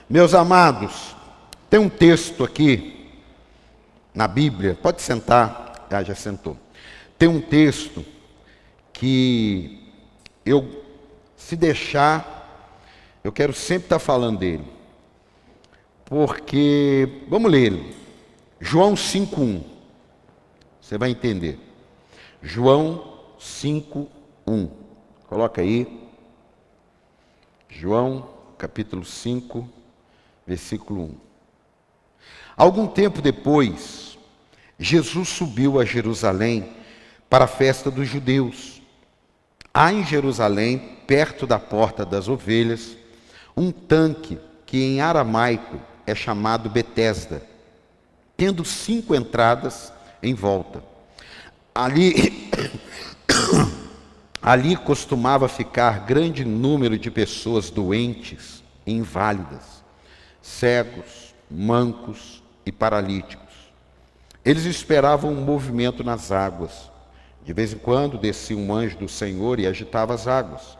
Meus amados, tem um texto aqui na Bíblia, pode sentar, já sentou. Tem um texto que se deixar, eu quero sempre estar falando dele. Porque, vamos ler, João 5:1, você vai entender. João 5:1, coloca aí, João capítulo 5, versículo 1. Algum tempo depois, Jesus subiu a Jerusalém para a festa dos judeus. Há em Jerusalém, perto da porta das ovelhas, um tanque que em aramaico é chamado Betesda, tendo 5 entradas em volta. Ali costumava ficar grande número de pessoas doentes e inválidas, cegos, mancos e paralíticos. Eles esperavam um movimento nas águas. De vez em quando descia um anjo do Senhor e agitava as águas.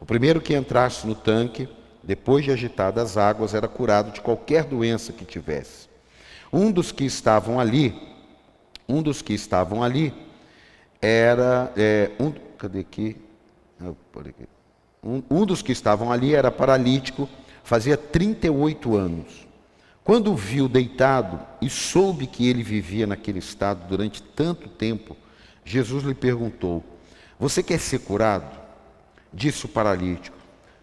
O primeiro que entrasse no tanque, depois de agitadas as águas, era curado de qualquer doença que tivesse. Um dos que estavam ali era paralítico, fazia 38 anos. Quando o viu deitado e soube que ele vivia naquele estado durante tanto tempo, Jesus lhe perguntou: você quer ser curado? Disse o paralítico: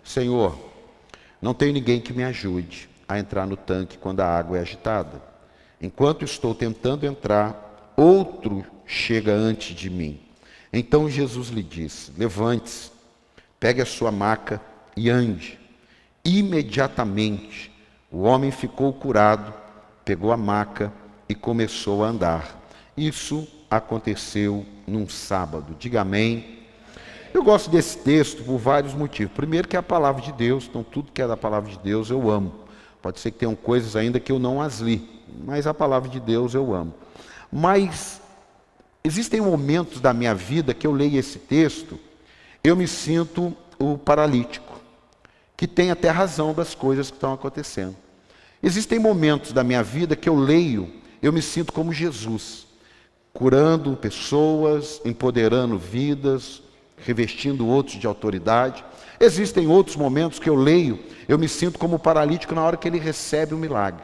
Senhor, não tenho ninguém que me ajude a entrar no tanque quando a água é agitada. Enquanto estou tentando entrar, outro chega antes de mim. Então Jesus lhe disse: levante-se, pegue a sua maca e ande. Imediatamente o homem ficou curado, pegou a maca e começou a andar. Isso aconteceu num sábado. Diga amém. Eu gosto desse texto por vários motivos. Primeiro que é a palavra de Deus, então tudo que é da palavra de Deus eu amo. Pode ser que tenham coisas ainda que eu não as li, mas a palavra de Deus eu amo. Mas existem momentos da minha vida que eu leio esse texto, eu me sinto o paralítico, que tem até razão das coisas que estão acontecendo. Existem momentos da minha vida que eu leio, eu me sinto como Jesus, curando pessoas, empoderando vidas, revestindo outros de autoridade. Existem outros momentos que eu leio, eu me sinto como paralítico na hora que ele recebe o milagre.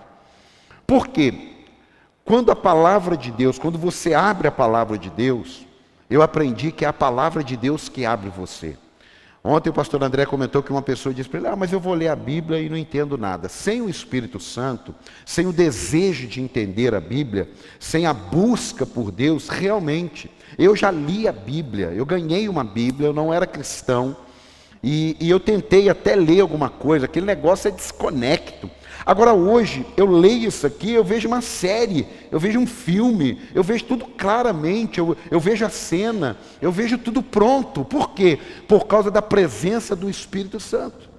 Por quê? Quando a palavra de Deus, quando você abre a palavra de Deus, eu aprendi que é a palavra de Deus que abre você. Ontem o pastor André comentou que uma pessoa disse para ele: mas eu vou ler a Bíblia e não entendo nada. Sem o Espírito Santo, sem o desejo de entender a Bíblia, sem a busca por Deus, realmente, eu já li a Bíblia, eu ganhei uma Bíblia, eu não era cristão, e eu tentei até ler alguma coisa, aquele negócio é desconecto. Agora hoje, eu leio isso aqui, eu vejo uma série, eu vejo um filme, eu vejo tudo claramente, eu vejo a cena, eu vejo tudo pronto. Por quê? Por causa da presença do Espírito Santo.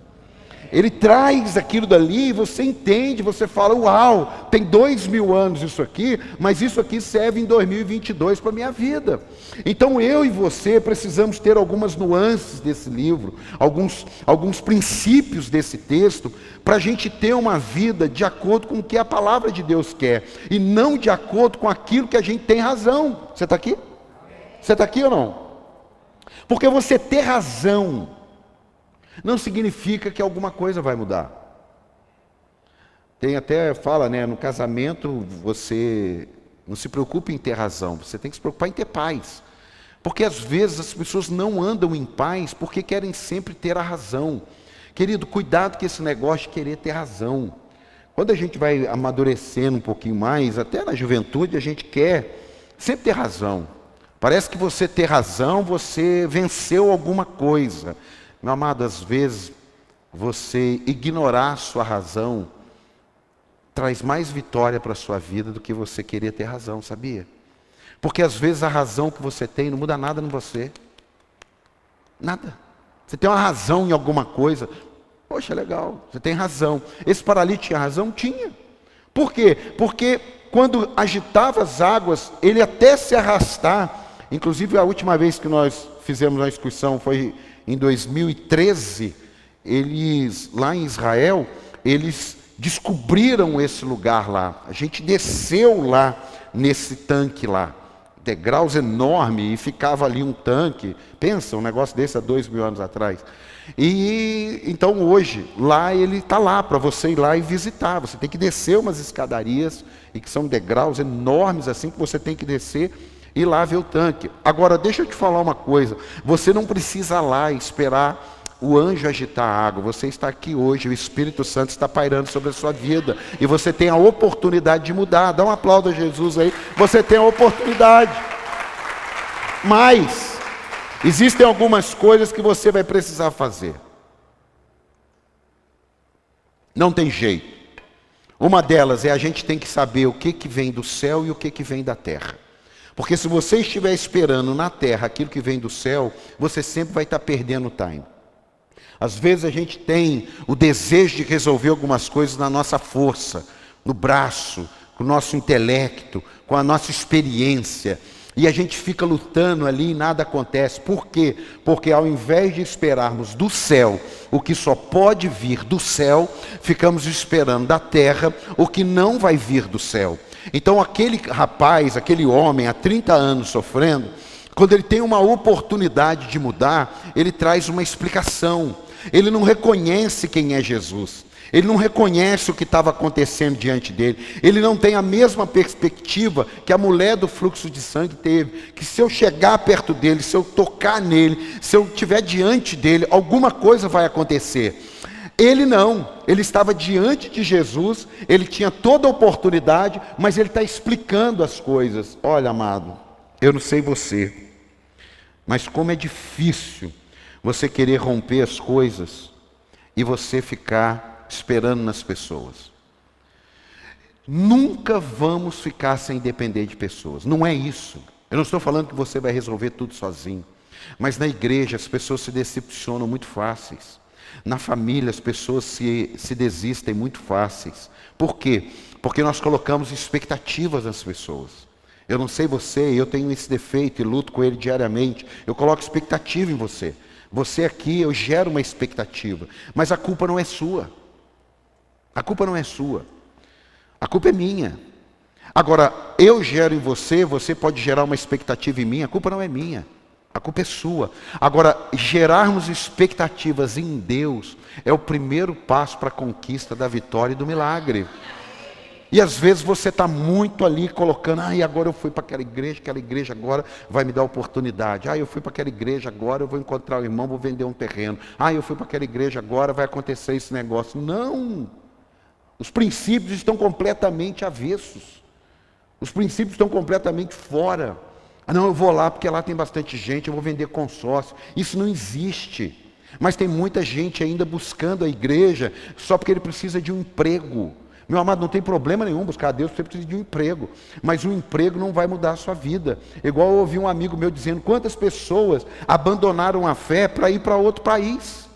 Ele traz aquilo dali e você entende, você fala: uau, tem 2000 anos isso aqui, mas isso aqui serve em 2022 para a minha vida. Então eu e você precisamos ter algumas nuances desse livro, alguns princípios desse texto, para a gente ter uma vida de acordo com o que a palavra de Deus quer, e não de acordo com aquilo que a gente tem razão. Você está aqui? Você está aqui ou não? Porque você ter razão não significa que alguma coisa vai mudar. Tem até, fala, no casamento, você não se preocupe em ter razão, você tem que se preocupar em ter paz. Porque às vezes as pessoas não andam em paz porque querem sempre ter a razão. Querido, cuidado com esse negócio de querer ter razão. Quando a gente vai amadurecendo um pouquinho mais, até na juventude, a gente quer sempre ter razão. Parece que você ter razão, você venceu alguma coisa. Meu amado, às vezes, você ignorar a sua razão traz mais vitória para a sua vida do que você querer ter razão, sabia? Porque às vezes a razão que você tem não muda nada em você. Nada. Você tem uma razão em alguma coisa. Poxa, legal, você tem razão. Esse paralítico tinha razão? Tinha. Por quê? Porque quando agitava as águas, ele até se arrastar. Inclusive a última vez que nós fizemos uma excursão foi em 2013, eles, lá em Israel, eles descobriram esse lugar lá. A gente desceu lá nesse tanque lá, degraus enormes, e ficava ali um tanque. Pensa, um negócio desse há 2000 anos atrás. E então hoje, lá ele está lá para você ir lá e visitar. Você tem que descer umas escadarias, e que são degraus enormes assim, que você tem que descer e ir lá ver o tanque. Agora, deixa eu te falar uma coisa. Você não precisa lá esperar o anjo agitar a água. Você está aqui hoje, o Espírito Santo está pairando sobre a sua vida, e você tem a oportunidade de mudar. Dá um aplauso a Jesus aí. Você tem a oportunidade. Mas existem algumas coisas que você vai precisar fazer. Não tem jeito. Uma delas é a gente tem que saber o que vem do céu e o que vem da terra. Porque se você estiver esperando na terra aquilo que vem do céu, você sempre vai estar perdendo o time. Às vezes a gente tem o desejo de resolver algumas coisas na nossa força, no braço, com o nosso intelecto, com a nossa experiência. E a gente fica lutando ali e nada acontece. Por quê? Porque ao invés de esperarmos do céu o que só pode vir do céu, ficamos esperando da terra o que não vai vir do céu. Então aquele rapaz, aquele homem há 30 anos sofrendo, quando ele tem uma oportunidade de mudar, ele traz uma explicação. Ele não reconhece quem é Jesus. Ele não reconhece o que estava acontecendo diante dele. Ele não tem a mesma perspectiva que a mulher do fluxo de sangue teve. Que se eu chegar perto dele, se eu tocar nele, se eu estiver diante dele, alguma coisa vai acontecer. Ele não. Ele estava diante de Jesus, ele tinha toda a oportunidade, mas ele está explicando as coisas. Olha, amado, eu não sei você, mas como é difícil você querer romper as coisas e você ficar esperando nas pessoas. Nunca vamos ficar sem depender de pessoas. Não é isso. Eu não estou falando que você vai resolver tudo sozinho. Mas na igreja as pessoas se decepcionam muito fáceis. Na família as pessoas se desistem muito fáceis. Por quê? Porque nós colocamos expectativas nas pessoas. Eu não sei você, eu tenho esse defeito e luto com ele diariamente. Eu coloco expectativa em você. Você aqui, eu gero uma expectativa. Mas a culpa não é sua. A culpa não é sua. A culpa é minha. Agora, eu gero em você, você pode gerar uma expectativa em mim, a culpa não é minha. A culpa é sua. Agora, gerarmos expectativas em Deus é o primeiro passo para a conquista da vitória e do milagre. E às vezes você está muito ali colocando, agora eu fui para aquela igreja agora vai me dar oportunidade. Eu fui para aquela igreja agora, eu vou encontrar o irmão, vou vender um terreno. Eu fui para aquela igreja agora, vai acontecer esse negócio. Não! Os princípios estão completamente avessos. Os princípios estão completamente fora. Não, eu vou lá porque lá tem bastante gente, eu vou vender consórcio. Isso não existe. Mas tem muita gente ainda buscando a igreja só porque ele precisa de um emprego. Meu amado, não tem problema nenhum buscar a Deus, você precisa de um emprego. Mas um emprego não vai mudar a sua vida. Igual eu ouvi um amigo meu dizendo, quantas pessoas abandonaram a fé para ir para outro país.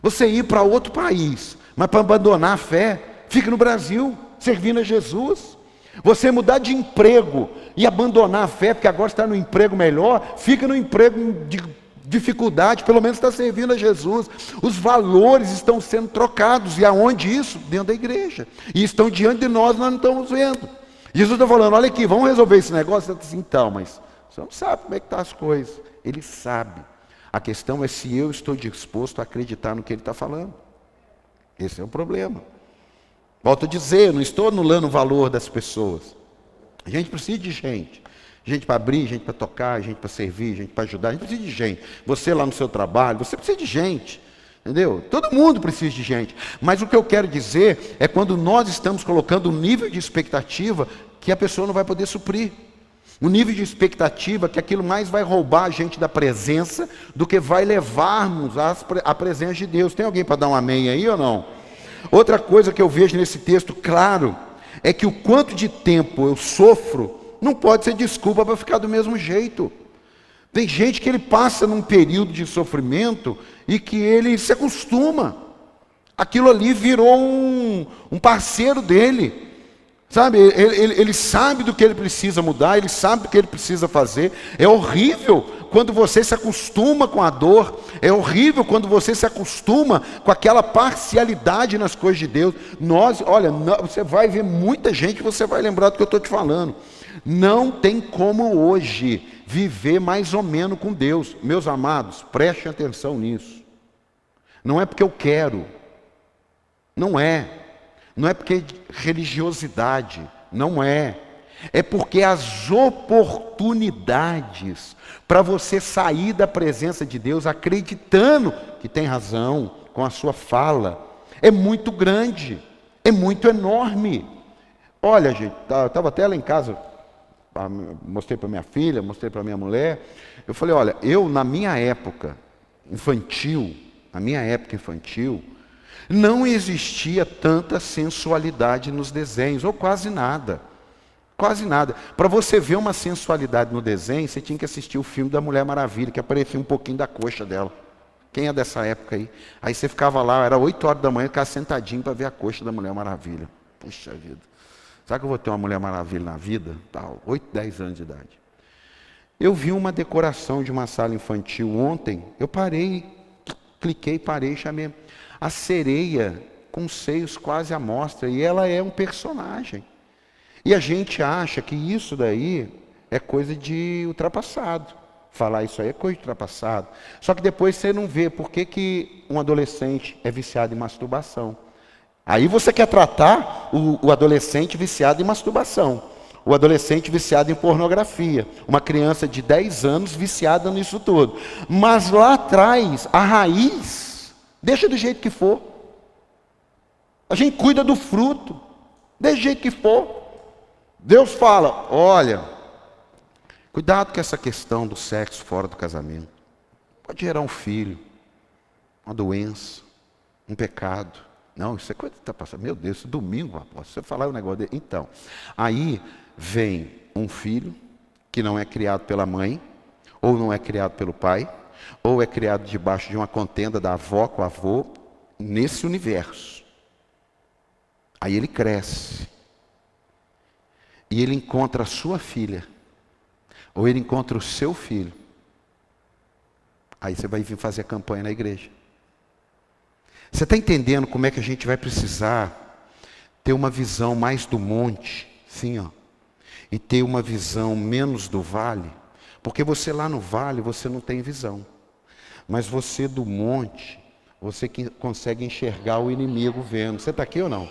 Você ir para outro país, mas para abandonar a fé, fica no Brasil, servindo a Jesus. Você mudar de emprego e abandonar a fé, porque agora está no emprego melhor, fica no emprego de dificuldade, pelo menos está servindo a Jesus. Os valores estão sendo trocados. E aonde isso? Dentro da igreja. E estão diante de nós não estamos vendo. Jesus está falando, olha aqui, vamos resolver esse negócio? Você diz, então, mas você não sabe como é que estão as coisas. Ele sabe. A questão é se eu estou disposto a acreditar no que ele está falando. Esse é o problema. Volto a dizer, eu não estou anulando o valor das pessoas. A gente precisa de gente. Gente para abrir, gente para tocar, gente para servir, gente para ajudar. A gente precisa de gente. Você lá no seu trabalho, você precisa de gente. Entendeu? Todo mundo precisa de gente. Mas o que eu quero dizer é quando nós estamos colocando um nível de expectativa que a pessoa não vai poder suprir. Um nível de expectativa que aquilo mais vai roubar a gente da presença do que vai levarmos à presença de Deus. Tem alguém para dar um amém aí ou não? Outra coisa que eu vejo nesse texto, claro, é que o quanto de tempo eu sofro não pode ser desculpa para ficar do mesmo jeito. Tem gente que ele passa num período de sofrimento e que ele se acostuma. Aquilo ali virou um parceiro dele. Sabe, ele sabe do que ele precisa mudar, ele sabe do que ele precisa fazer. É horrível quando você se acostuma com a dor, é horrível quando você se acostuma com aquela parcialidade nas coisas de Deus. Olha, você vai ver muita gente, você vai lembrar do que eu estou te falando. Não tem como hoje viver mais ou menos com Deus. Meus amados, prestem atenção nisso. Não é porque eu quero, não é porque é religiosidade, não é. É porque as oportunidades para você sair da presença de Deus acreditando que tem razão com a sua fala é muito grande, é muito enorme. Olha, gente, eu estava até lá em casa, mostrei para minha filha, mostrei para minha mulher. Eu falei, olha, na minha época infantil, não existia tanta sensualidade nos desenhos, ou quase nada. Quase nada. Para você ver uma sensualidade no desenho, você tinha que assistir o filme da Mulher Maravilha, que aparecia um pouquinho da coxa dela. Quem é dessa época aí? Aí você ficava lá, era 8 horas da manhã, ficava sentadinho para ver a coxa da Mulher Maravilha. Puxa vida. Sabe que eu vou ter uma Mulher Maravilha na vida? 8, 10 anos de idade. Eu vi uma decoração de uma sala infantil ontem, eu parei, chamei a sereia com seios quase à mostra, e ela é um personagem. E a gente acha que isso daí é coisa de ultrapassado. Falar isso aí é coisa de ultrapassado. Só que depois você não vê por que um adolescente é viciado em masturbação. Aí você quer tratar o adolescente viciado em masturbação, o adolescente viciado em pornografia, uma criança de 10 anos viciada nisso tudo. Mas lá atrás, a raiz, deixa do jeito que for. A gente cuida do fruto, do jeito que for. Deus fala, olha, cuidado com essa questão do sexo fora do casamento. Pode gerar um filho, uma doença, um pecado. Não, isso é coisa que está passando. Meu Deus, domingo, apóstolo, você falar um negócio dele. Então, aí vem um filho que não é criado pela mãe, ou não é criado pelo pai, ou é criado debaixo de uma contenda da avó com o avô, nesse universo. Aí ele cresce. E ele encontra a sua filha, ou ele encontra o seu filho. Aí você vai vir fazer a campanha na igreja. Você está entendendo como é que a gente vai precisar ter uma visão mais do monte, sim, ó, e ter uma visão menos do vale? Porque você lá no vale, você não tem visão. Mas você do monte, você que consegue enxergar o inimigo vendo. Você está aqui ou não?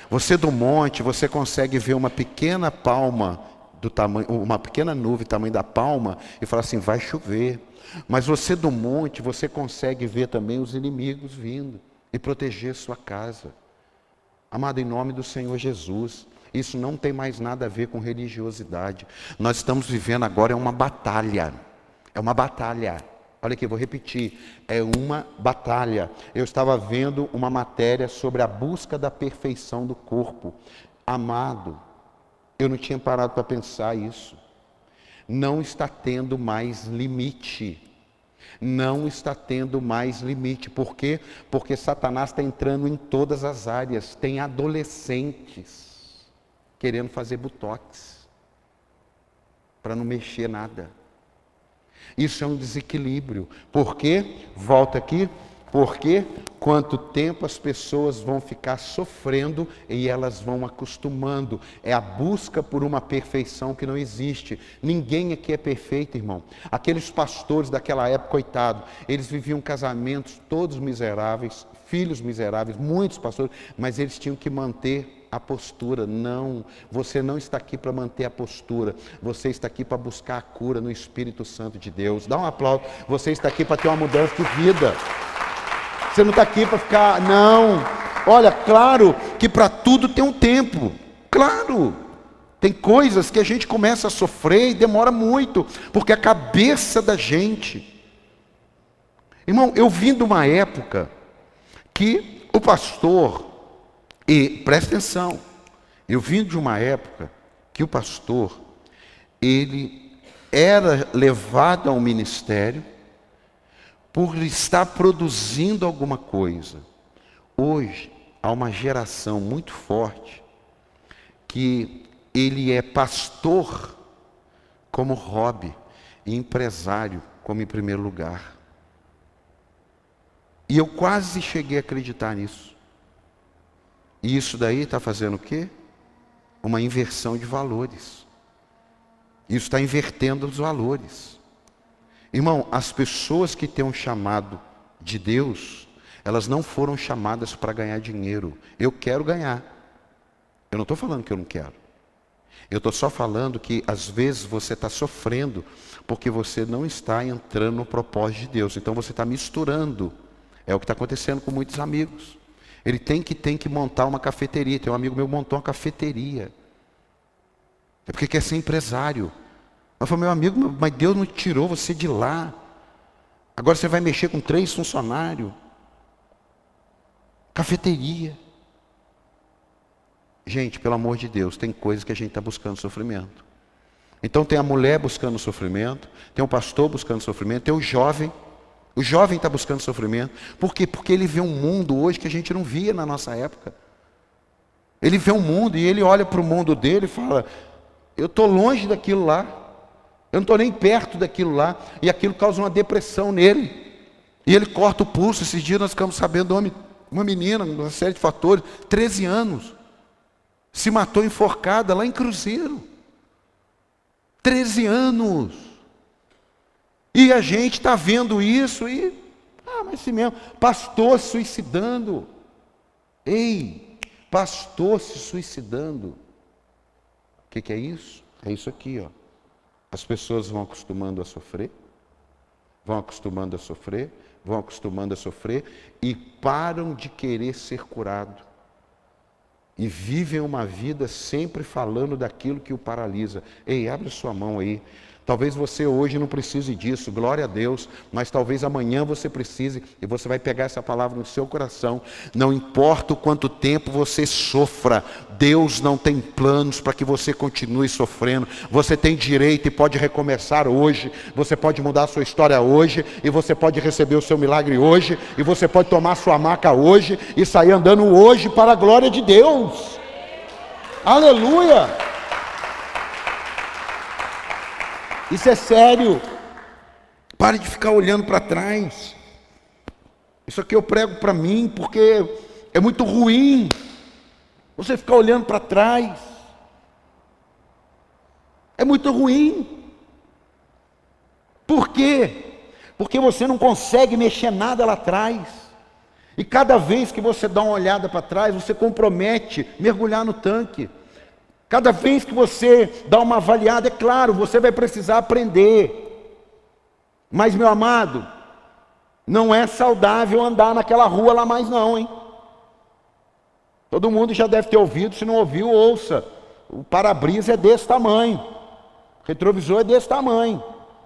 Você do monte, você consegue ver uma pequena palma do tamanho, uma pequena nuvem do tamanho da palma e falar assim, vai chover. Mas você do monte, você consegue ver também os inimigos vindo e proteger sua casa. Amado, em nome do Senhor Jesus, isso não tem mais nada a ver com religiosidade. Nós estamos vivendo agora uma batalha. É uma batalha. Olha aqui, vou repetir, é uma batalha. Eu estava vendo uma matéria sobre a busca da perfeição do corpo. Amado, eu não tinha parado para pensar isso. Não está tendo mais limite. Não está tendo mais limite. Por quê? Porque Satanás está entrando em todas as áreas. Tem adolescentes querendo fazer botox para não mexer nada. Isso é um desequilíbrio. Por quê? Volta aqui. Porque quanto tempo as pessoas vão ficar sofrendo e elas vão acostumando. É a busca por uma perfeição que não existe. Ninguém aqui é perfeito, irmão. Aqueles pastores daquela época, coitado, eles viviam casamentos todos miseráveis, filhos miseráveis, muitos pastores, mas eles tinham que manter a postura. Não, você não está aqui para manter a postura, você está aqui para buscar a cura no Espírito Santo de Deus. Dá um aplauso. Você está aqui para ter uma mudança de vida. Você não está aqui para ficar, não. Olha, claro que para tudo tem um tempo. Claro. Tem coisas que a gente começa a sofrer e demora muito, porque a cabeça da gente. Irmão, eu vim de uma época que o pastor, e presta atenção, eu vim de uma época que o pastor, ele era levado ao ministério por estar produzindo alguma coisa. Hoje, há uma geração muito forte que ele é pastor como hobby e empresário como em primeiro lugar. E eu quase cheguei a acreditar nisso. E isso daí está fazendo o quê? Uma inversão de valores. Isso está invertendo os valores. Irmão, as pessoas que têm um chamado de Deus, elas não foram chamadas para ganhar dinheiro. Eu quero ganhar. Eu não estou falando que eu não quero. Eu estou só falando que às vezes você está sofrendo porque você não está entrando no propósito de Deus. Então você está misturando. É o que está acontecendo com muitos amigos. Ele tem que montar uma cafeteria. Tem um amigo meu que montou uma cafeteria. É porque quer ser empresário. Eu falei, meu amigo, mas Deus não tirou você de lá. Agora você vai mexer com 3 funcionários. Cafeteria. Gente, pelo amor de Deus, tem coisas que a gente está buscando sofrimento. Então tem a mulher buscando sofrimento, tem o pastor buscando sofrimento, tem o jovem. O jovem está buscando sofrimento. Por quê? Porque ele vê um mundo hoje que a gente não via na nossa época. Ele vê um mundo e ele olha para o mundo dele e fala, eu estou longe daquilo lá. Eu não estou nem perto daquilo lá. E aquilo causa uma depressão nele. E ele corta o pulso. Esses dias nós ficamos sabendo de uma menina, uma série de fatores, 13 anos. Se matou enforcada lá em Cruzeiro. 13 anos. E a gente está vendo isso e... mas assim mesmo. Pastor se suicidando. Ei, pastor se suicidando. O que é isso? É isso aqui, ó. As pessoas vão acostumando a sofrer. Vão acostumando a sofrer. Vão acostumando a sofrer. E param de querer ser curado. E vivem uma vida sempre falando daquilo que o paralisa. Ei, abre sua mão aí. Talvez você hoje não precise disso, glória a Deus, mas talvez amanhã você precise e você vai pegar essa palavra no seu coração. Não importa o quanto tempo você sofra, Deus não tem planos para que você continue sofrendo. Você tem direito e pode recomeçar hoje, você pode mudar a sua história hoje, e você pode receber o seu milagre hoje, e você pode tomar sua maca hoje e sair andando hoje para a glória de Deus. Aleluia! Isso é sério. Pare de ficar olhando para trás. Isso aqui eu prego para mim porque é muito ruim você ficar olhando para trás. É muito ruim. Por quê? Porque você não consegue mexer nada lá atrás. E cada vez que você dá uma olhada para trás, você compromete mergulhar no tanque. Cada vez que você dá uma avaliada, é claro, você vai precisar aprender. Mas, meu amado, não é saudável andar naquela rua lá mais não, hein? Todo mundo já deve ter ouvido, se não ouviu, ouça. O para-brisa é desse tamanho. O retrovisor é desse tamanho.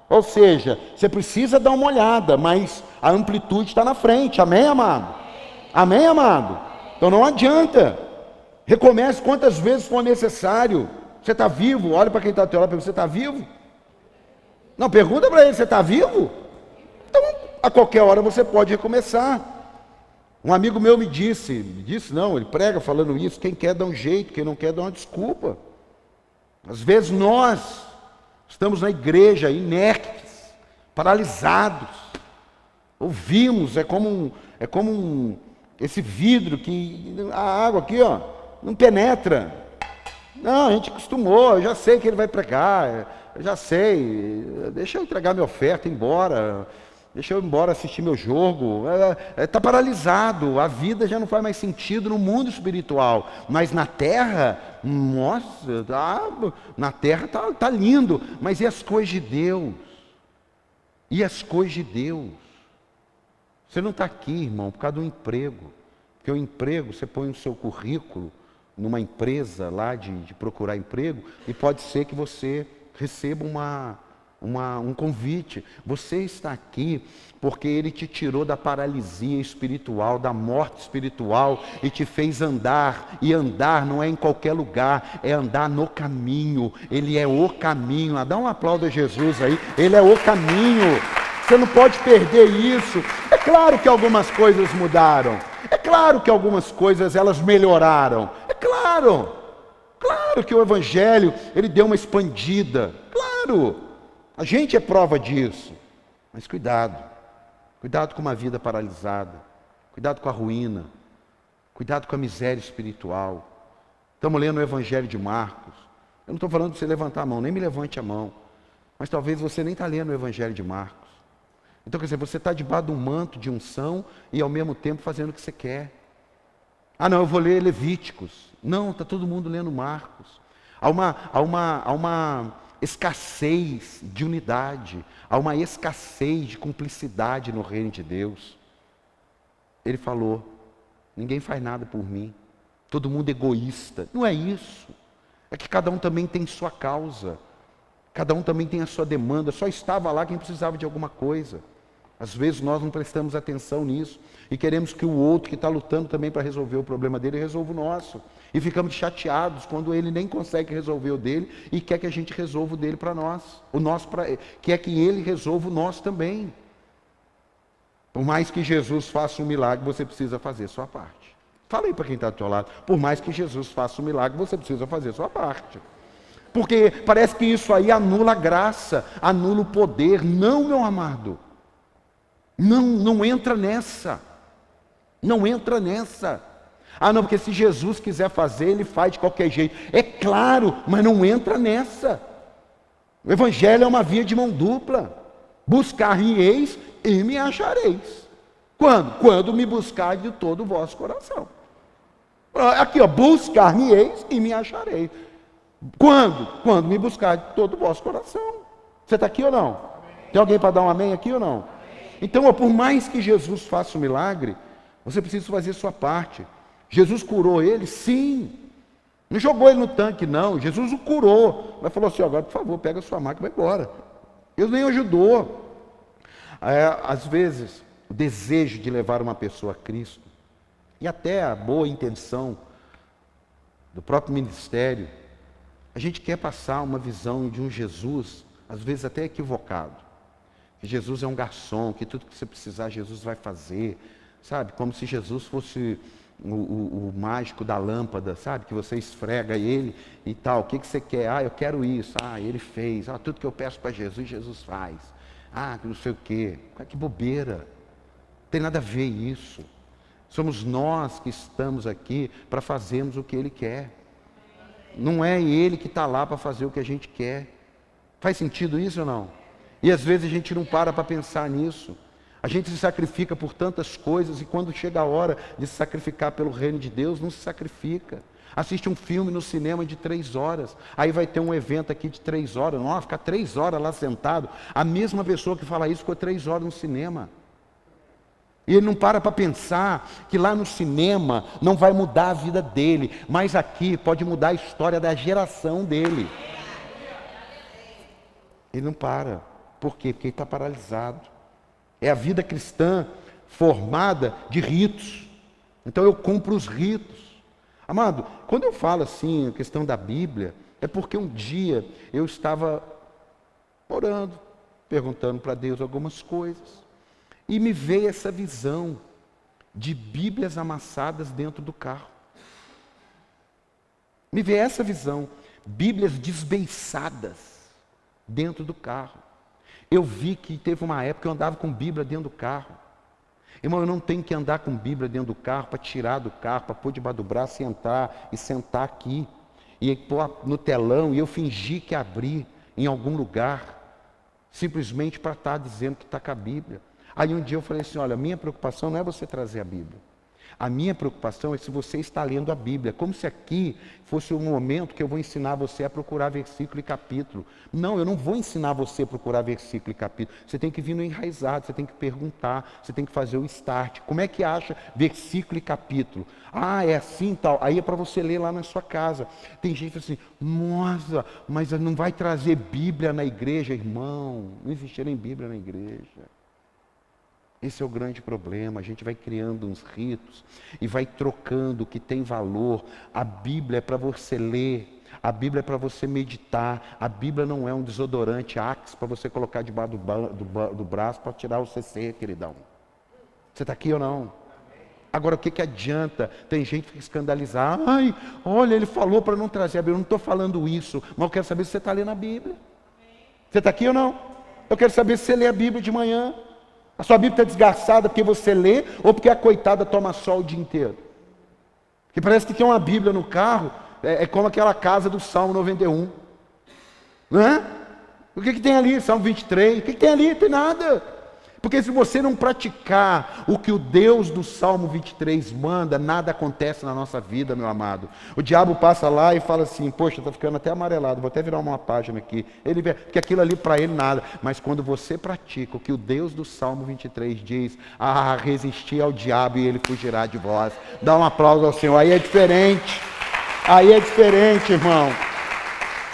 Ou seja, você precisa dar uma olhada, mas a amplitude está na frente. Amém, amado? Amém, amado? Então não adianta. Recomece quantas vezes for necessário. Você está vivo? Olha para quem está ao teu lado, pergunta, você está vivo? Não, pergunta para ele, você está vivo? Então, a qualquer hora você pode recomeçar. Um amigo meu me disse não, ele prega falando isso, quem quer dá um jeito, quem não quer dá uma desculpa. Às vezes nós estamos na igreja inertes, paralisados. Ouvimos, é como esse vidro que a água aqui, ó, não penetra. Não, a gente acostumou, eu já sei que ele vai pregar, eu já sei, deixa eu entregar minha oferta, ir embora, deixa eu ir embora assistir meu jogo. Está paralisado, a vida já não faz mais sentido no mundo espiritual, mas na terra, nossa, na terra tá lindo, mas e as coisas de Deus? E as coisas de Deus? Você não está aqui, irmão, por causa do emprego, porque o emprego, você põe o seu currículo numa empresa lá de procurar emprego, e pode ser que você receba um convite. Você está aqui porque Ele te tirou da paralisia espiritual, da morte espiritual, e te fez andar. E andar não é em qualquer lugar, é andar no caminho. Ele é o caminho. Dá um aplauso a Jesus aí. Ele é o caminho. Você não pode perder isso. É claro que algumas coisas mudaram. É claro que algumas coisas elas melhoraram. É claro. Claro. Claro que o Evangelho, ele deu uma expandida. Claro, a gente é prova disso. Mas cuidado. Cuidado com uma vida paralisada. Cuidado com a ruína. Cuidado com a miséria espiritual. Estamos lendo o Evangelho de Marcos. Eu não estou falando de você levantar a mão, nem me levante a mão. Mas talvez você nem está lendo o Evangelho de Marcos. Então, quer dizer, você está debaixo de um manto de unção e ao mesmo tempo fazendo o que você quer. Ah, não, eu vou ler Levíticos. Não, está todo mundo lendo Marcos. Há uma escassez de unidade, há uma escassez de cumplicidade no reino de Deus. Ele falou, ninguém faz nada por mim, todo mundo egoísta. Não é isso. É que cada um também tem sua causa, cada um também tem a sua demanda, só estava lá quem precisava de alguma coisa. Às vezes nós não prestamos atenção nisso e queremos que o outro que está lutando também para resolver o problema dele resolva o nosso. E ficamos chateados quando ele nem consegue resolver o dele e quer que a gente resolva o dele para nós. O nosso quer que ele resolva o nosso também. Por mais que Jesus faça um milagre, você precisa fazer a sua parte. Fala aí para quem está do seu lado. Por mais que Jesus faça um milagre, você precisa fazer a sua parte. Porque parece que isso aí anula a graça, anula o poder. Não, meu amado. Não entra nessa. Não entra nessa. Ah, não, porque se Jesus quiser fazer, ele faz de qualquer jeito. É claro, mas não entra nessa. O Evangelho é uma via de mão dupla. Buscar-me-eis e me achareis. Quando? Quando me buscar de todo o vosso coração. Aqui, ó, buscar-me-eis e me achareis. Quando? Quando me buscar de todo o vosso coração. Você está aqui ou não? Tem alguém para dar um amém aqui ou não? Então, por mais que Jesus faça um milagre, você precisa fazer a sua parte. Jesus curou ele? Sim. Não jogou ele no tanque, não. Jesus o curou. Mas falou assim, agora, por favor, pega a sua maca e vai embora. Ele nem ajudou. Às vezes, o desejo de levar uma pessoa a Cristo, e até a boa intenção do próprio ministério, a gente quer passar uma visão de um Jesus, às vezes até equivocado. Que Jesus é um garçom, que tudo que você precisar, Jesus vai fazer. Sabe? Como se Jesus fosse o mágico da lâmpada, sabe? Que você esfrega ele e tal. O que você quer? Ah, eu quero isso. Ah, ele fez. Ah, tudo que eu peço para Jesus, Jesus faz. Ah, não sei o quê. Que bobeira. Não tem nada a ver isso. Somos nós que estamos aqui para fazermos o que Ele quer. Não é Ele que está lá para fazer o que a gente quer. Faz sentido isso ou não? E às vezes a gente não para pensar nisso. A gente se sacrifica por tantas coisas e quando chega a hora de se sacrificar pelo reino de Deus, não se sacrifica. Assiste um filme no cinema de 3 horas, aí vai ter um evento aqui de 3 horas, não, ficar 3 horas lá sentado. A mesma pessoa que fala isso ficou 3 horas no cinema. E ele não para pensar que lá no cinema não vai mudar a vida dele, mas aqui pode mudar a história da geração dele. Ele não para. Por quê? Porque ele está paralisado. É a vida cristã formada de ritos. Então eu cumpro os ritos. Amado, quando eu falo assim, a questão da Bíblia, é porque um dia eu estava orando, perguntando para Deus algumas coisas. E me veio essa visão de Bíblias amassadas dentro do carro. Me veio essa visão, Bíblias desbeiçadas dentro do carro. Eu vi que teve uma época que eu andava com Bíblia dentro do carro. Irmão, eu não tenho que andar com Bíblia dentro do carro para tirar do carro, para pôr debaixo do braço e sentar aqui. E pôr no telão e eu fingir que abri em algum lugar, simplesmente para estar dizendo que está com a Bíblia. Aí um dia eu falei assim, olha, a minha preocupação não é você trazer a Bíblia. A minha preocupação é se você está lendo a Bíblia. Como se aqui fosse um momento que eu vou ensinar você a procurar versículo e capítulo. Não, eu não vou ensinar você a procurar versículo e capítulo. Você tem que vir no enraizado, você tem que perguntar, você tem que fazer o start. Como é que acha versículo e capítulo? Ah, é assim tal. Aí é para você ler lá na sua casa. Tem gente assim, nossa, mas não vai trazer Bíblia na igreja, irmão. Não existe nem Bíblia na igreja. Esse é o grande problema, a gente vai criando uns ritos e vai trocando o que tem valor. A Bíblia é para você ler, a Bíblia é para você meditar, a Bíblia não é um desodorante Axe para você colocar debaixo do braço para tirar o CC, queridão. Você está aqui ou não? Agora, o que adianta? Tem gente que fica escandalizada. Ai, olha, ele falou para não trazer a Bíblia. Eu não estou falando isso, mas eu quero saber se você está lendo a Bíblia. Você está aqui ou não? Eu quero saber se você lê a Bíblia de manhã. A sua Bíblia está desgastada porque você lê ou porque a coitada toma sol o dia inteiro? Que parece que tem uma Bíblia no carro, é como aquela casa do Salmo 91. Não é? O que tem ali? Salmo 23. O que tem ali? Não tem nada. Porque se você não praticar o que o Deus do Salmo 23 manda, nada acontece na nossa vida, meu amado. O diabo passa lá e fala assim, poxa, está ficando até amarelado, vou até virar uma página aqui. Ele vê, porque aquilo ali para ele nada. Mas quando você pratica o que o Deus do Salmo 23 diz, resistir ao diabo e ele fugirá de vós. Dá um aplauso ao Senhor, aí é diferente. Aí é diferente, irmão.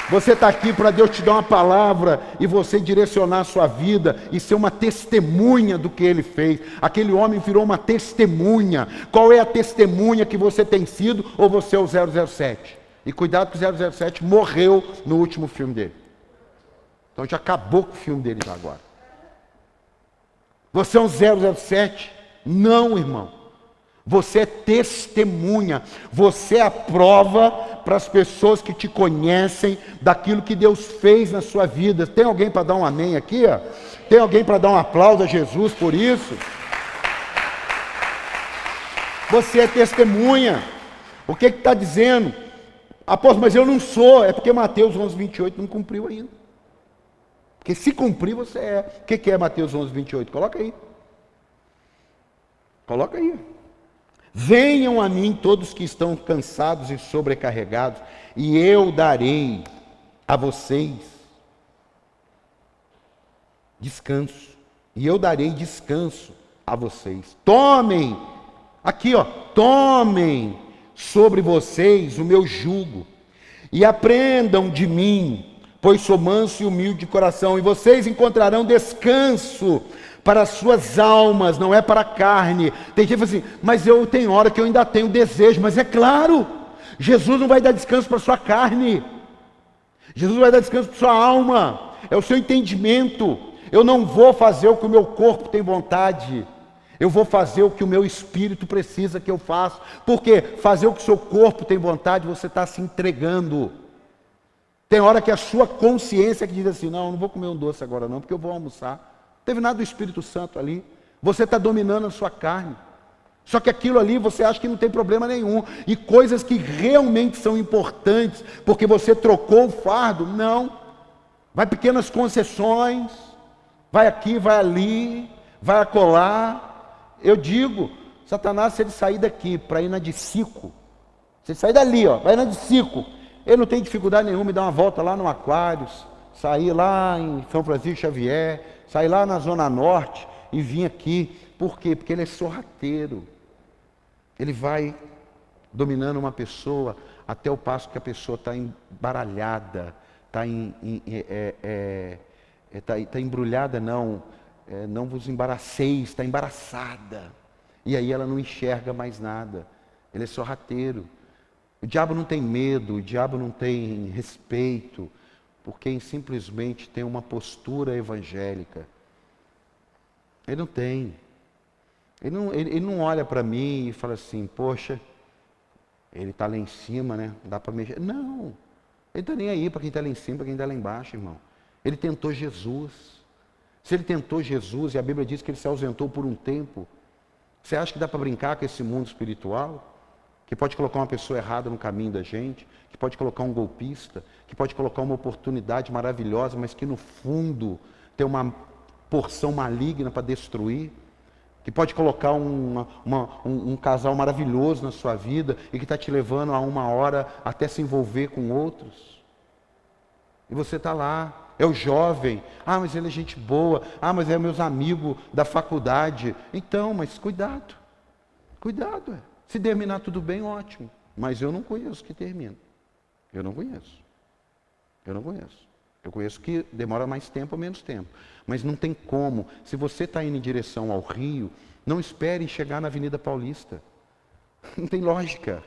Você está aqui para Deus te dar uma palavra e você direcionar a sua vida e ser uma testemunha do que Ele fez. Aquele homem virou uma testemunha. Qual é a testemunha que você tem sido ou você é o 007? E cuidado que o 007 morreu no último filme dele. Então já acabou com o filme dele já agora. Você é um 007? Não, irmão. Você é testemunha, você é a prova para as pessoas que te conhecem daquilo que Deus fez na sua vida. Tem alguém para dar um amém aqui? Ó? Tem alguém para dar um aplauso a Jesus por isso? Você é testemunha. O que está dizendo? Apóstolo, mas eu não sou. É porque Mateus 11:28 não cumpriu ainda. Porque se cumprir, você é. O que é Mateus 11:28? Coloca aí. Coloca aí. Venham a mim todos que estão cansados e sobrecarregados, e eu darei a vocês descanso. E eu darei descanso a vocês. Tomem, aqui ó, tomem sobre vocês o meu jugo, e aprendam de mim, pois sou manso e humilde de coração, e vocês encontrarão descanso para as suas almas, não é para a carne. Tem gente que fala assim, mas eu tenho hora que eu ainda tenho desejo. Mas é claro, Jesus não vai dar descanso para a sua carne. Jesus vai dar descanso para a sua alma. É o seu entendimento. Eu não vou fazer o que o meu corpo tem vontade. Eu vou fazer o que o meu espírito precisa que eu faça. Porque fazer o que o seu corpo tem vontade, você está se entregando. Tem hora que a sua consciência que diz assim, não vou comer um doce agora não, porque eu vou almoçar. Não teve nada do Espírito Santo ali. Você está dominando a sua carne. Só que aquilo ali você acha que não tem problema nenhum. E coisas que realmente são importantes, porque você trocou o fardo, não. Vai pequenas concessões, vai aqui, vai ali, vai acolá. Eu digo, Satanás, se ele sair daqui para ir na de Sico, se ele sair dali, ó, vai na de Sico, ele não tem dificuldade nenhuma em dar uma volta lá no Aquários, sair lá em São Francisco Xavier, sair lá na Zona Norte e vir aqui. Por quê? Porque ele é sorrateiro. Ele vai dominando uma pessoa até o passo que a pessoa está embaralhada, está embrulhada, não vos embaraceis, está embaraçada. E aí ela não enxerga mais nada. Ele é sorrateiro. O diabo não tem medo, o diabo não tem respeito, por quem simplesmente tem uma postura evangélica. Ele não tem. Ele não olha para mim e fala assim, poxa, ele está lá em cima, né? Dá para mexer. Não. Ele está nem aí para quem está lá em cima, para quem está lá embaixo, irmão. Ele tentou Jesus. Se ele tentou Jesus, e a Bíblia diz que ele se ausentou por um tempo, você acha que dá para brincar com esse mundo espiritual? Que pode colocar uma pessoa errada no caminho da gente, que pode colocar um golpista, que pode colocar uma oportunidade maravilhosa, mas que no fundo tem uma porção maligna para destruir, que pode colocar um casal maravilhoso na sua vida e que está te levando a uma hora até se envolver com outros. E você está lá, é o jovem, mas ele é gente boa, mas é meus amigos da faculdade. Então, mas cuidado, se terminar tudo bem, ótimo. Mas eu não conheço que termina. Eu não conheço. Eu conheço que demora mais tempo ou menos tempo. Mas não tem como. Se você está indo em direção ao Rio, não espere chegar na Avenida Paulista. Não tem lógica.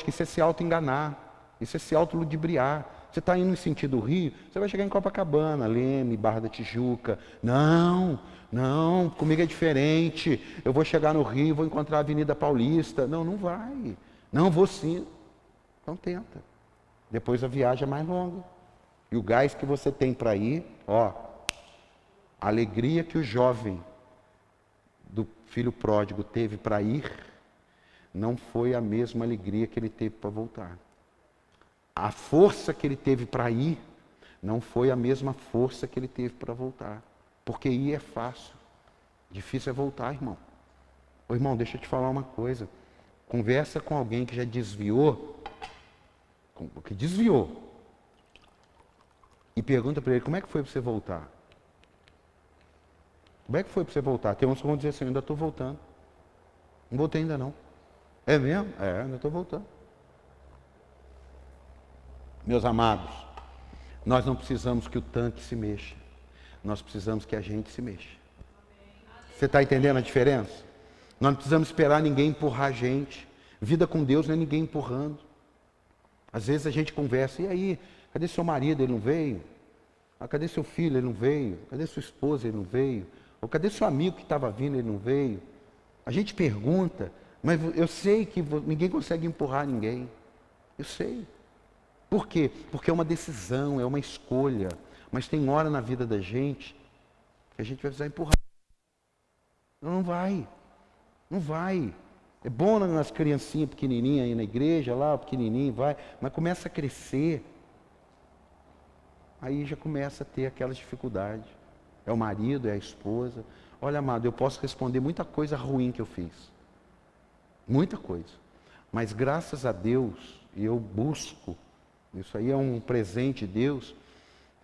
Isso é se auto-enganar. Isso é se auto-ludibriar. Você está indo em sentido Rio, você vai chegar em Copacabana, Leme, Barra da Tijuca. Não, não, comigo é diferente. Eu vou chegar no Rio, vou encontrar a Avenida Paulista. Não, não vai. Não, vou sim. Então tenta. Depois a viagem é mais longa. E o gás que você tem para ir, ó, a alegria que o jovem do filho pródigo teve para ir, não foi a mesma alegria que ele teve para voltar. A força que ele teve para ir, não foi a mesma força que ele teve para voltar. Porque ir é fácil. Difícil é voltar, irmão. Ô, irmão, deixa eu te falar uma coisa. Conversa com alguém que já desviou, e pergunta para ele, como é que foi para você voltar? Como é que foi para você voltar? Tem uns que vão dizer assim, eu ainda estou voltando. Não voltei ainda não. É mesmo? É, ainda estou voltando. Meus amados, nós não precisamos que o tanque se mexa. Nós precisamos que a gente se mexa. Você está entendendo a diferença? Nós não precisamos esperar ninguém empurrar a gente. Vida com Deus não é ninguém empurrando. Às vezes a gente conversa, e aí, cadê seu marido? Ele não veio? Ah, cadê seu filho? Ele não veio? Cadê sua esposa? Ele não veio? Ou cadê seu amigo que estava vindo? Ele não veio? A gente pergunta, mas eu sei que ninguém consegue empurrar ninguém. Eu sei. Por quê? Porque é uma decisão, é uma escolha. Mas tem hora na vida da gente que a gente vai precisar empurrar. Não vai. Não vai. É bom nas criancinhas pequenininhas aí na igreja, lá, o pequenininho vai, mas começa a crescer. Aí já começa a ter aquelas dificuldades. É o marido, é a esposa. Olha, amado, eu posso responder muita coisa ruim que eu fiz. Muita coisa. Mas graças a Deus, e eu busco, isso aí é um presente de Deus,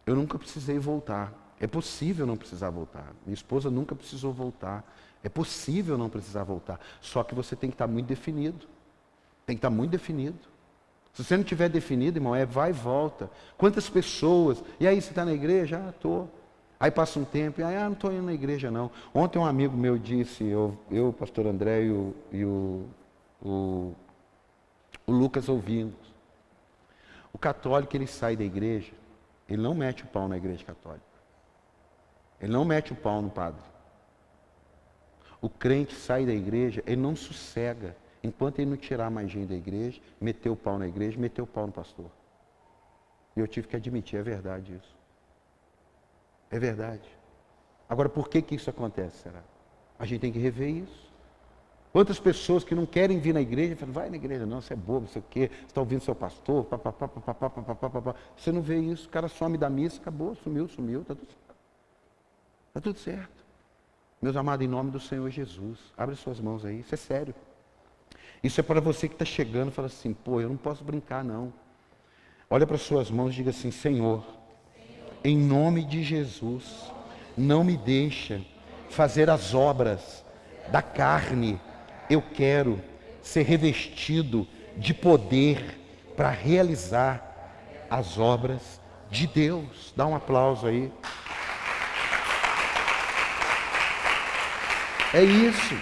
eu nunca precisei voltar. É possível não precisar voltar. Minha esposa nunca precisou voltar. É possível não precisar voltar. Só que você tem que estar muito definido. Tem que estar muito definido. Se você não tiver definido, irmão, vai e volta. Quantas pessoas... E aí, você está na igreja? Ah, estou. Aí passa um tempo, e aí, não estou indo na igreja não. Ontem um amigo meu disse, eu o pastor André e o Lucas ouvimos. O católico, ele sai da igreja, ele não mete o pau na igreja católica. Ele não mete o pau no padre. O crente sai da igreja, ele não sossega, enquanto ele não tirar mais gente da igreja, meter o pau na igreja, meter o pau no pastor. E eu tive que admitir, é verdade isso. É verdade. Agora, por que isso acontece, será? A gente tem que rever isso. Quantas pessoas que não querem vir na igreja, falam, vai na igreja, não, você é bobo, não sei o quê, você está ouvindo seu pastor, papapá. Você não vê isso, o cara some da missa, acabou, sumiu, está tudo certo. Está tudo certo. Meus amados, em nome do Senhor Jesus, abre suas mãos aí, isso é sério. Isso é para você que está chegando e fala assim, pô, eu não posso brincar não. Olha para suas mãos e diga assim, Senhor, em nome de Jesus, não me deixa fazer as obras da carne. Eu quero ser revestido de poder para realizar as obras de Deus. Dá um aplauso aí. É isso.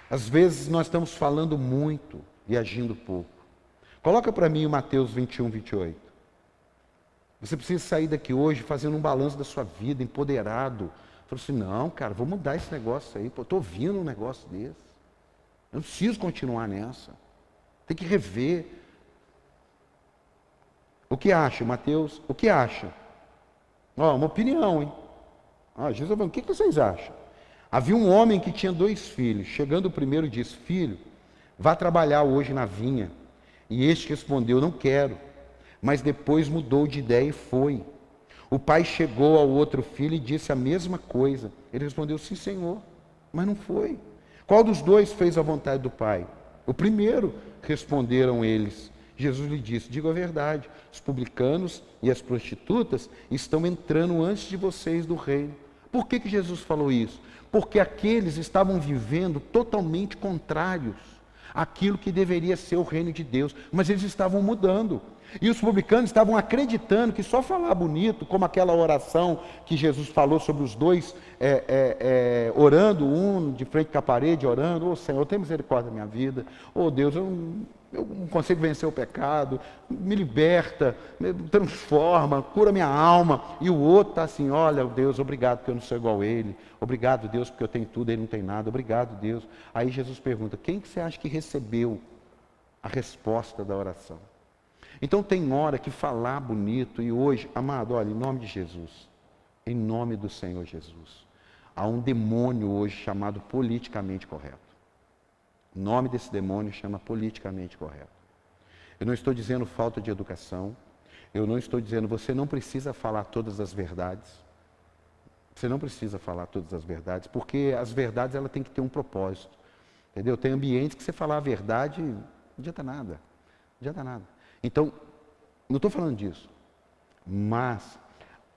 Às vezes nós estamos falando muito e agindo pouco. Coloca para mim o Mateus 21, 28. Você precisa sair daqui hoje fazendo um balanço da sua vida, empoderado. Falou assim, não, cara, vou mudar esse negócio aí. Estou ouvindo um negócio desse. Eu não preciso continuar nessa. Tem que rever. O que acha, Mateus? O que acha? Uma opinião, hein? Jesus falou, o que vocês acham? Havia um homem que tinha 2 filhos. Chegando o primeiro, disse, filho, vá trabalhar hoje na vinha. E este respondeu, não quero. Mas depois mudou de ideia e foi. O pai chegou ao outro filho e disse a mesma coisa. Ele respondeu, sim, Senhor, mas não foi. Qual dos 2 fez a vontade do pai? O primeiro, responderam eles. Jesus lhe disse, diga a verdade, os publicanos e as prostitutas estão entrando antes de vocês do reino. Por que Jesus falou isso? Porque aqueles estavam vivendo totalmente contrários àquilo que deveria ser o reino de Deus, mas eles estavam mudando. E os publicanos estavam acreditando que só falar bonito, como aquela oração que Jesus falou sobre os 2 orando, um de frente com a parede, orando, Senhor, tem misericórdia da minha vida, Deus, eu não consigo vencer o pecado, me liberta, me transforma, cura minha alma. E o outro está assim, olha, Deus, obrigado porque eu não sou igual a ele. Obrigado, Deus, porque eu tenho tudo, ele não tem nada. Obrigado, Deus. Aí Jesus pergunta, quem que você acha que recebeu a resposta da oração? Então tem hora que falar bonito, e hoje, amado, olha, em nome de Jesus, em nome do Senhor Jesus, há um demônio hoje chamado politicamente correto. O nome desse demônio chama politicamente correto. Eu não estou dizendo falta de educação, eu não estou dizendo você não precisa falar todas as verdades. Você não precisa falar todas as verdades, porque as verdades ela tem que ter um propósito. Entendeu? Tem ambientes que você falar a verdade não adianta nada. Não adianta nada. Então, não estou falando disso, mas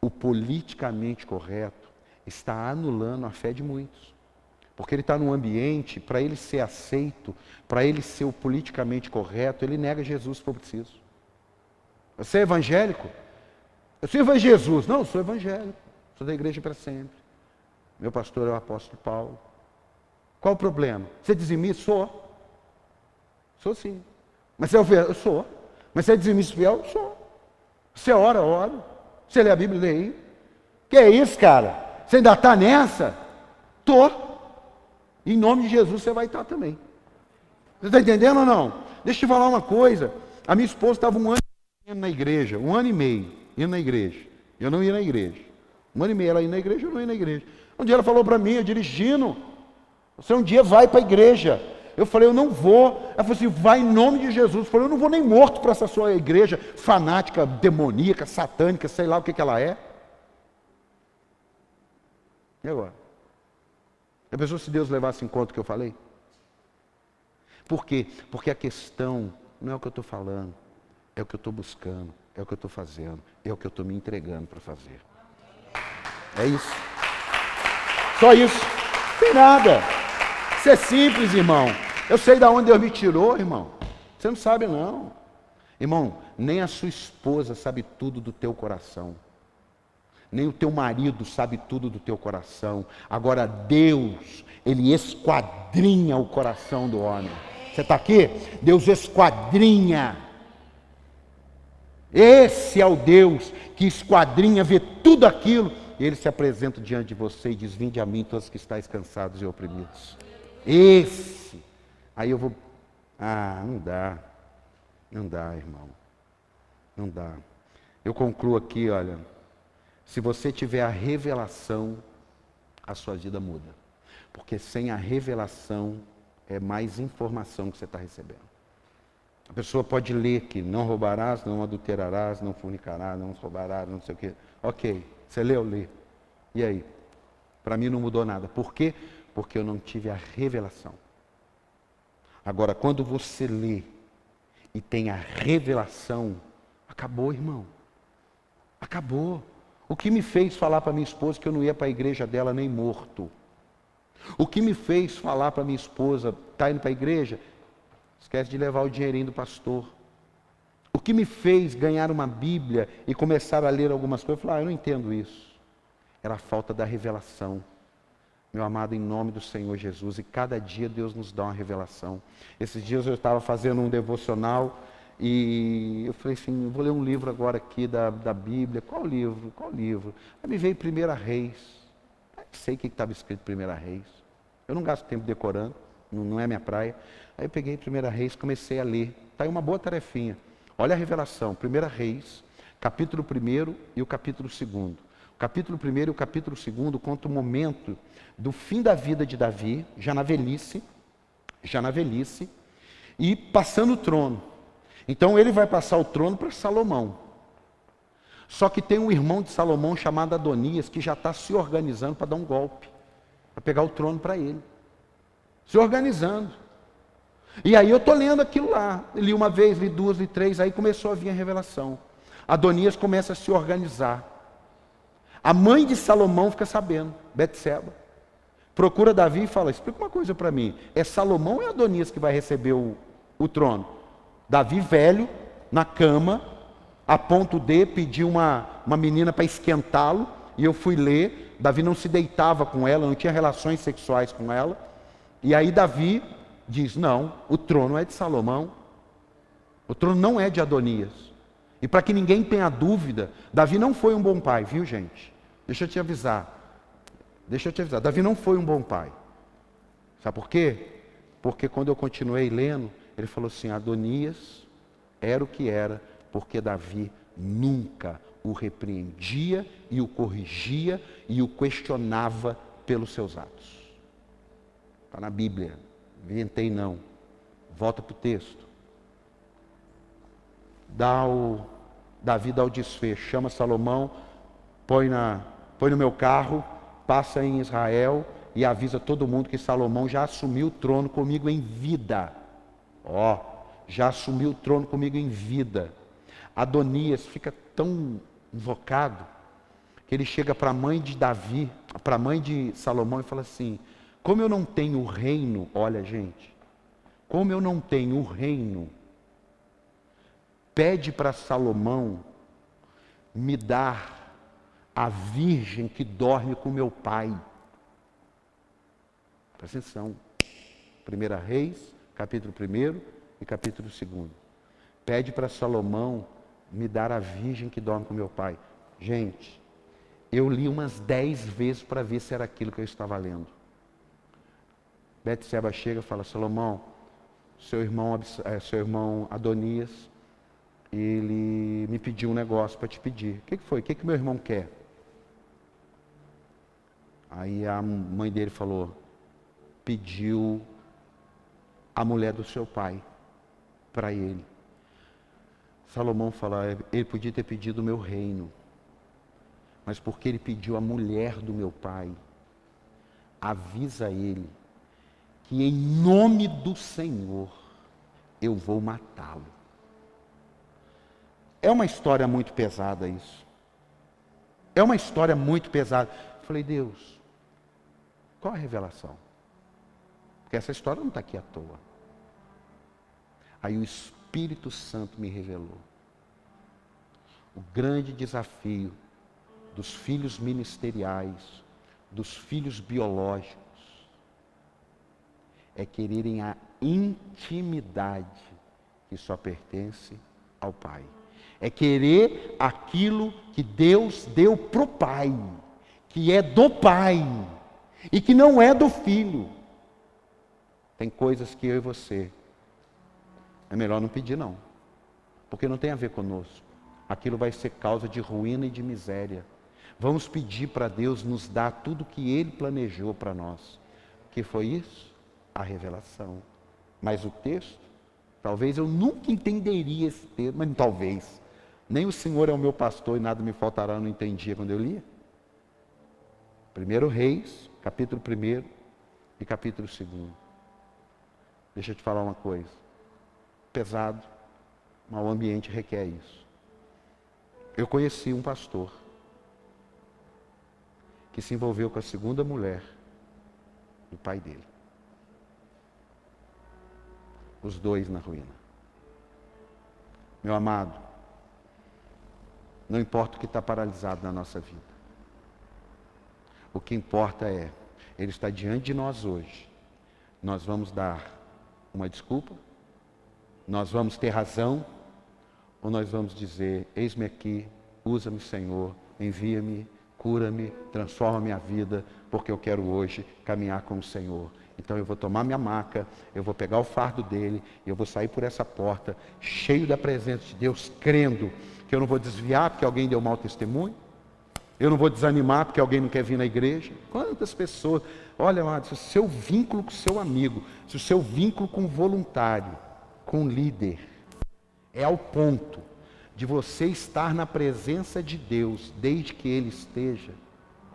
o politicamente correto está anulando a fé de muitos. Porque ele está num ambiente, para ele ser aceito, para ele ser o politicamente correto, ele nega Jesus se for preciso. Você é evangélico? Eu sirvo a Jesus. Não, eu sou evangélico. Sou da igreja para sempre. Meu pastor é o apóstolo Paulo. Qual o problema? Você é dizimista? Sou. Sou sim. Mas você é o fiel? Eu sou. Mas você é dizimista fiel? Eu sou. Você ora? Oro. Você lê a Bíblia? Leio. Que é isso, cara? Você ainda está nessa? Tô. Em nome de Jesus você vai estar também. Você está entendendo ou não? Deixa eu te falar uma coisa. A minha esposa estava um ano indo na igreja, 1 ano e meio indo na igreja. Eu não ia na igreja. 1 ano e meio ela ia na igreja, eu não ia na igreja. Um dia ela falou para mim, eu dirigindo, você um dia vai para a igreja. Eu falei, eu não vou. Ela falou assim, vai em nome de Jesus. Eu falei, eu não vou nem morto para essa sua igreja fanática, demoníaca, satânica, sei lá o que ela é. E agora? A pessoa, se Deus levasse em conta o que eu falei? Por quê? Porque a questão não é o que eu estou falando, é o que eu estou buscando, é o que eu estou fazendo, é o que eu estou me entregando para fazer. É isso. Só isso. Não tem nada. Isso é simples, irmão. Eu sei de onde Deus me tirou, irmão. Você não sabe, não. Irmão, nem a sua esposa sabe tudo do teu coração. Nem o teu marido sabe tudo do teu coração. Agora Deus, Ele esquadrinha o coração do homem. Você está aqui? Deus esquadrinha. Esse é o Deus que esquadrinha, vê tudo aquilo. E Ele se apresenta diante de você e diz, vinde a mim todos que estáis cansados e oprimidos. Esse. Aí eu vou, não dá. Não dá, irmão. Não dá. Eu concluo aqui, olha. Se você tiver a revelação, a sua vida muda. Porque sem a revelação, é mais informação que você está recebendo. A pessoa pode ler que não roubarás, não adulterarás, não fornicarás, não roubarás, não sei o quê. Ok, você leu? Lê. E aí? Para mim não mudou nada. Por quê? Porque eu não tive a revelação. Agora, quando você lê e tem a revelação, acabou, irmão. Acabou. O que me fez falar para minha esposa que eu não ia para a igreja dela nem morto? O que me fez falar para minha esposa, está indo para a igreja? Esquece de levar o dinheirinho do pastor. O que me fez ganhar uma Bíblia e começar a ler algumas coisas? Eu falei, eu não entendo isso. Era a falta da revelação. Meu amado, em nome do Senhor Jesus, e cada dia Deus nos dá uma revelação. Esses dias eu estava fazendo um devocional, e eu falei assim, eu vou ler um livro agora aqui da Bíblia. Qual livro? Qual livro? Aí me veio 1 Reis. Eu sei o que estava escrito em 1 Reis. Eu não gasto tempo decorando, não é minha praia. Aí eu peguei 1 Reis, comecei a ler. Está aí uma boa tarefinha. Olha a revelação, 1 Reis, capítulo 1 e o capítulo 2. O capítulo 1 e o capítulo 2 contam o momento do fim da vida de Davi, já na velhice, e passando o trono. Então ele vai passar o trono para Salomão. Só que tem um irmão de Salomão chamado Adonias que já está se organizando para dar um golpe, para pegar o trono para ele. Se organizando. E aí eu estou lendo aquilo lá. Li uma vez, li duas, li três, aí começou a vir a revelação. Adonias começa a se organizar. A mãe de Salomão fica sabendo, Betseba. Procura Davi e fala, explica uma coisa para mim. É Salomão ou é Adonias que vai receber o trono? Davi velho, na cama, a ponto de pedir uma menina para esquentá-lo, e eu fui ler, Davi não se deitava com ela, não tinha relações sexuais com ela, e aí Davi diz, não, o trono é de Salomão. O trono não é de Adonias. E para que ninguém tenha dúvida, Davi não foi um bom pai, viu, gente? Deixa eu te avisar. Davi não foi um bom pai. Sabe por quê? Porque quando eu continuei lendo, ele falou assim: Adonias era o que era, porque Davi nunca o repreendia e o corrigia e o questionava pelos seus atos. Está na Bíblia. Inventei não. Volta para o texto. Davi dá o desfecho, chama Salomão, põe no meu carro, passa em Israel e avisa todo mundo que Salomão já assumiu o trono comigo em vida. Já assumiu o trono comigo em vida. Adonias fica tão invocado que ele chega para a mãe de Davi, para a mãe de Salomão e fala assim: como eu não tenho o reino, olha gente, como eu não tenho o reino, pede para Salomão me dar a virgem que dorme com meu pai. Presta atenção. 1 Reis, capítulo 1 e capítulo 2. Pede para Salomão me dar a virgem que dorme com meu pai. Gente, eu li umas 10 vezes para ver se era aquilo que eu estava lendo. Betseba chega e fala: Salomão, seu irmão Adonias, ele me pediu um negócio para te pedir. O que foi? O que meu irmão quer? Aí a mãe dele falou: pediu a mulher do seu pai para ele. Salomão falou: ele podia ter pedido o meu reino, mas porque ele pediu a mulher do meu pai, avisa ele que em nome do Senhor eu vou matá-lo. É uma história muito pesada isso. É uma história muito pesada. Eu falei: Deus, qual a revelação? Porque essa história não está aqui à toa. Aí o Espírito Santo me revelou o grande desafio dos filhos ministeriais, dos filhos biológicos, é quererem a intimidade que só pertence ao Pai. É querer aquilo que Deus deu para o Pai, que é do Pai e que não é do Filho. Tem coisas que eu e você é melhor não pedir não, porque não tem a ver conosco. Aquilo vai ser causa de ruína e de miséria. Vamos pedir para Deus nos dar tudo que Ele planejou para nós. O que foi isso? A revelação. Mas o texto, talvez eu nunca entenderia esse texto, mas talvez. Nem o Senhor é o meu pastor e nada me faltará, eu não entendia quando eu lia. 1 Reis, capítulo 1 e capítulo 2. Deixa eu te falar uma coisa. Pesado, mas o ambiente requer isso. Eu conheci um pastor que se envolveu com a segunda mulher do pai dele. Os dois na ruína. Meu amado, não importa o que está paralisado na nossa vida. O que importa é, Ele está diante de nós hoje. Nós vamos dar uma desculpa? Nós vamos ter razão? Ou nós vamos dizer: eis-me aqui, usa-me, Senhor, envia-me, cura-me, transforma minha vida, porque eu quero hoje caminhar com o Senhor. Então eu vou tomar minha maca, eu vou pegar o fardo dele, e eu vou sair por essa porta, cheio da presença de Deus, crendo que eu não vou desviar porque alguém deu mau testemunho, eu não vou desanimar porque alguém não quer vir na igreja. Quantas pessoas, olha lá, se o seu vínculo com o seu amigo, se o seu vínculo com o voluntário, com o líder, é ao ponto de você estar na presença de Deus, desde que Ele esteja,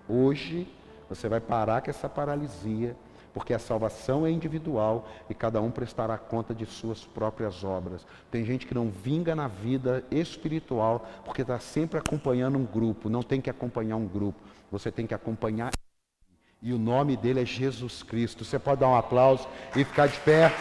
hoje você vai parar com essa paralisia, porque a salvação é individual e cada um prestará conta de suas próprias obras. Tem gente que não vinga na vida espiritual porque está sempre acompanhando um grupo. Não tem que acompanhar um grupo, você tem que acompanhar. E o nome dele é Jesus Cristo. Você pode dar um aplauso e ficar de pé.